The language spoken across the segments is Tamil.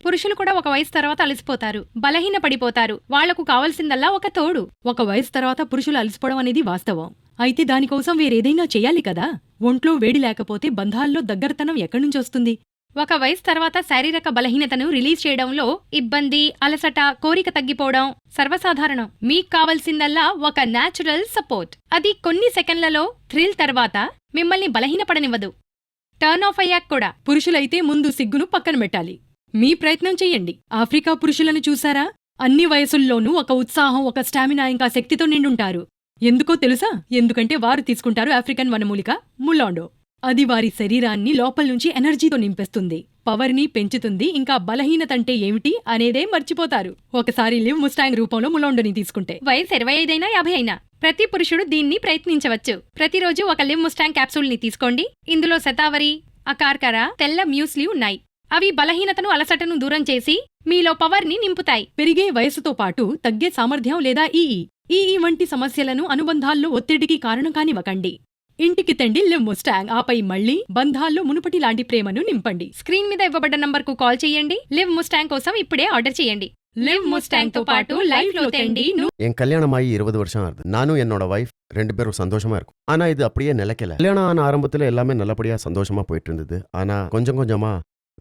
పురుషులు కూడా ఒక వయసు తర్వాత అలసిపోతారు, బలహీన పడిపోతారు. వాళ్లకు కావాల్సిందల్లా ఒక తోడు. ఒక వయసు తర్వాత పురుషులు అలసిపోవడం అనేది వాస్తవం. అయితే దానికోసం వేరేదైనా చెయ్యాలి కదా. ఒంట్లో వేడి లేకపోతే బంధాల్లో దగ్గరతనం ఎక్కడ్నుంచొస్తుంది? ఒక వయసు తర్వాత శారీరక బలహీనతను రిలీజ్ చేయడంలో ఇబ్బంది, అలసట, కోరిక తగ్గిపోవడం సర్వసాధారణం. మీకు కావలసిందల్లా ఒక న్యాచురల్ సపోర్ట్. అది కొన్ని సెకండ్లలో థ్రిల్ తర్వాత మిమ్మల్ని బలహీనపడనివ్వదు. టర్న్ ఆఫ్ అయ్యాక కూడా. పురుషులైతే ముందు సిగ్గును పక్కన పెట్టాలి. మీ ప్రయత్నం చెయ్యండి. ఆఫ్రికా పురుషులను చూసారా? అన్ని వయసుల్లోనూ ఒక ఉత్సాహం, ఒక స్టామినా, ఇంకా శక్తితో నిండుంటారు. ఎందుకో తెలుసా? ఎందుకంటే వారు తీసుకుంటారు ఆఫ్రికన్ వనమూలిక ములాండో. అది వారి శరీరాన్ని లోపల్నుంచి ఎనర్జీతో నింపేస్తుంది, పవర్ని పెంచుతుంది. ఇంకా బలహీనతంటే ఏమిటి అనేదే మర్చిపోతారు ఒకసారి లివ్ ముస్టాంగ్ రూపంలో ములాండోని తీసుకుంటే. వయసు 25 అయినా 50 అయినా ప్రతి పురుషుడు దీన్ని ప్రయత్నించవచ్చు. ప్రతిరోజు ఒక లివ్ ముస్టాంగ్ క్యాప్సూల్ ని తీసుకోండి. ఇందులో శతావరి, అకార్కర, తెల్ల మ్యూస్లీ ఉన్నాయి. అవి బలహీనతను, అలసటను దూరం చేసి మీలో పవర్ ని నింపుతాయి. పెరిగే వయసుతో పాటు తగ్గే సామర్థ్యం లేదా ఈఈ వంటి సమస్యలను అనుబంధాల్లో ఒత్తిడికి కారణం కానివ్వకండి. ఇంటికి తండి లివ్ ముస్టాంగ్. ఆపై మళ్లీ బంధాల్లో మునుపటి లాంటి ప్రేమను నింపండి. స్క్రీన్ మీద ఇవ్వబడ్డ నంబర్కు కాల్ చేయండి. లివ్ ముస్టాంగ్ కోసం ఇప్పుడే ఆర్డర్ చేయండి. லிவ் முஸ்டாங் తో பாட்டு லைஃப்ல தேண்டி என் கல்யாணமாயி 20 வருஷம் ஆகுது. நானும் என்னோட வைஃப் 2 பேரும் சந்தோஷமா இருக்கும். ஆனா இது அப்படியே நிலைக்கல. கல்யாணம் ஆன ஆரம்பத்துல எல்லாமே நல்லபடியா சந்தோஷமா போயிட்டு இருந்தது. ஆனா கொஞ்சம் கொஞ்சமா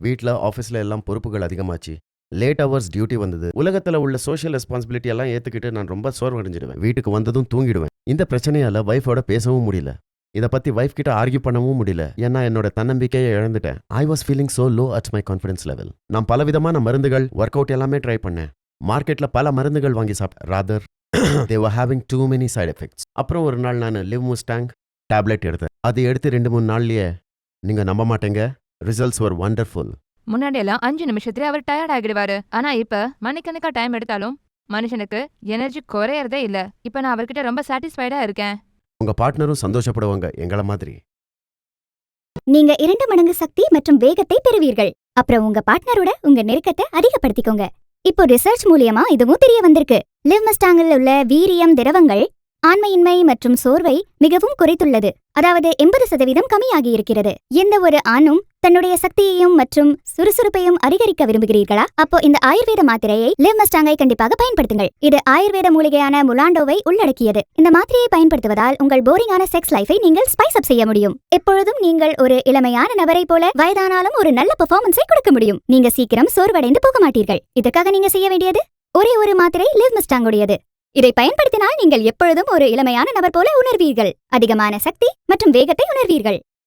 வீட்ல ஆபீஸ்ல எல்லாம் பொறுப்புகள் அதிகமாச்சு. லேட் ஹவர்ஸ் டியூட்டி வந்தது. உலகத்துல உள்ள சோஷியல் ரெஸ்பான்சிபிலிட்டி எல்லாம் ஏத்துக்கிட்டு நான் ரொம்ப சோர்வடைஞ்சிடுவேன். வீட்டுக்கு வந்ததும் தூங்கிடுவேன். இந்த பிரச்சனையால வைஃபோட பேசவும் முடியல. இத பத்தி வைஃப் கிட்ட ஆர்கியூ பண்ணவும் முடியல. ஏன்னா என்னோட தன்னம்பிக்கையை இழந்துட்டேன். I was feeling so low at my confidence level. நான் பலவிதமான மருந்துகள், ஒர்க் அவுட் எல்லாமே ட்ரை பண்ணேன். மார்க்கெட்ல பல மருந்துகள் வாங்கி சாப்பிட்டேன். Rather they were having too many side effects. அப்புறம் ஒரு நாள் நான் லிவ் முஸ்டாங் டேப்லெட் எடுத்தேன். அது எடுத்து 2-3 நாள்லயே நீங்க நம்ப மாட்டீங்க, ரிசல்ட்ஸ் were wonderful. முன்னாடி எல்லாம் 5 நிமிஷத்துல அவர் டயர்ட் ஆகிடுவாரு. ஆனா இப்ப மணிக்கணக்கா டைம் எடுத்தாலும் மனுஷனுக்கு எனர்ஜி குறையறதே இல்ல. இப்ப நான் அவர்கிட்ட ரொம்ப சாட்டிஸ்ஃபைடா இருக்கேன். உங்க பார்ட்னரும் சந்தோஷப்படுவாங்க எங்கள மாதிரி. நீங்க 2 மடங்கு சக்தி மற்றும் வேகத்தை பெறுவீர்கள். அப்புறம் உங்க பார்ட்னரோட உங்க நெருக்கத்தை அதிகப்படுத்திக்கோங்க. இப்போ ரிசர்ச் மூலியமா இதுவும் தெரிய வந்திருக்கு. லிவ் மஸ்டாங்கில் உள்ள வீரியம் திரவங்கள் ஆண்மையின்மை மற்றும் சோர்வை மிகவும் குறைத்துள்ளது. அதாவது 80% கம்மியாகி இருக்கிறது. எந்த ஒரு ஆணும் தன்னுடைய சக்தியையும் மற்றும் சுறுசுறுப்பையும் அதிகரிக்க விரும்புகிறீர்களா? அப்போ இந்த ஆயுர்வேத மாத்திரையை லிவ் மஸ்டாங்கை கண்டிப்பாக பயன்படுத்துங்கள். இது ஆயுர்வேத மூலிகையான முலாண்டோவை உள்ளடக்கியது. இந்த மாத்திரையை பயன்படுத்துவதால் உங்கள் போரிங்கான செக்ஸ் லைஃபை நீங்கள் ஸ்பைஸ் அப் செய்ய முடியும். எப்பொழுதும் நீங்கள் ஒரு இளமையான நபரை போல வயதானாலும் ஒரு நல்ல பெர்ஃபார்மன்ஸை கொடுக்க முடியும். நீங்க சீக்கிரம் சோர்வடைந்து போக மாட்டீர்கள். இதற்காக நீங்க செய்ய வேண்டியது ஒரே ஒரு மாத்திரை லிவ் மஸ்டாங்குடையது. இதை பயன்படுத்தினால் நீங்கள் எப்பொழுதும் ஒரு இளமையான நபர் போல உணர்வீர்கள். அதிகமான சக்தி மற்றும் வேகத்தை உணர்வீர்கள்.